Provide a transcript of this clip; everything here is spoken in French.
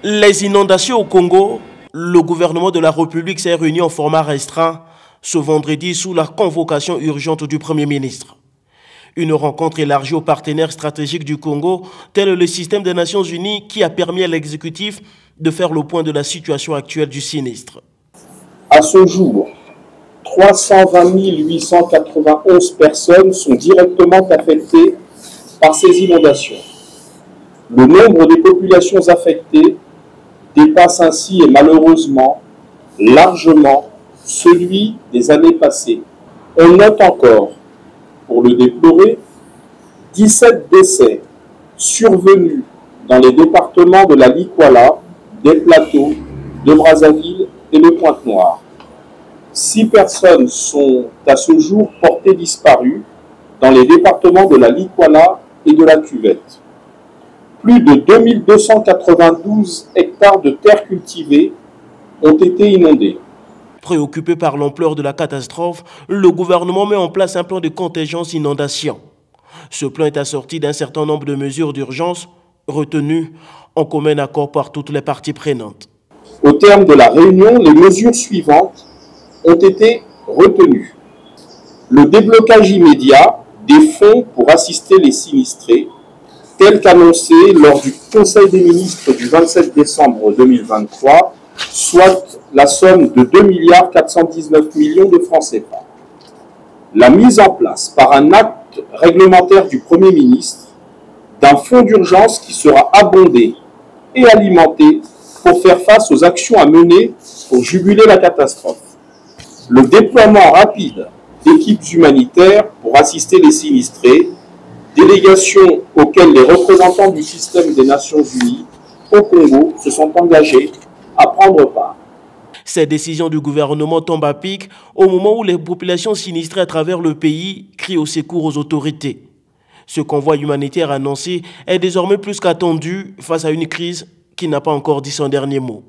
Les inondations au Congo, le gouvernement de la République s'est réuni en format restreint ce vendredi sous la convocation urgente du Premier ministre. Une rencontre élargie aux partenaires stratégiques du Congo, tel le système des Nations Unies qui a permis à l'exécutif de faire le point de la situation actuelle du sinistre. À ce jour, 320 891 personnes sont directement affectées par ces inondations. Le nombre des populations affectées dépasse ainsi et malheureusement largement celui des années passées. On note encore, pour le déplorer, 17 décès survenus dans les départements de la Likuala, des Plateaux, de Brazzaville et de Pointe-Noire. 6 personnes sont à ce jour portées disparues dans les départements de la Likuala et de la Cuvette. Plus de 2292 hectares de terres cultivées ont été inondés. Préoccupé par l'ampleur de la catastrophe, le gouvernement met en place un plan de contingence inondation. Ce plan est assorti d'un certain nombre de mesures d'urgence retenues en commun accord par toutes les parties prenantes. Au terme de la réunion, les mesures suivantes ont été retenues. Le déblocage immédiat des fonds pour assister les sinistrés, tel qu'annoncé lors du Conseil des ministres du 27 décembre 2023, soit la somme de 2 419 millions de francs CFA. La mise en place par un acte réglementaire du Premier ministre d'un fonds d'urgence qui sera abondé et alimenté pour faire face aux actions à mener pour juguler la catastrophe. Le déploiement rapide d'équipes humanitaires pour assister les sinistrés, délégation auxquelles les représentants du système des Nations Unies au Congo se sont engagés à prendre part. Ces décisions du gouvernement tombent à pic au moment où les populations sinistrées à travers le pays crient au secours aux autorités. Ce convoi humanitaire annoncé est désormais plus qu'attendu face à une crise qui n'a pas encore dit son dernier mot.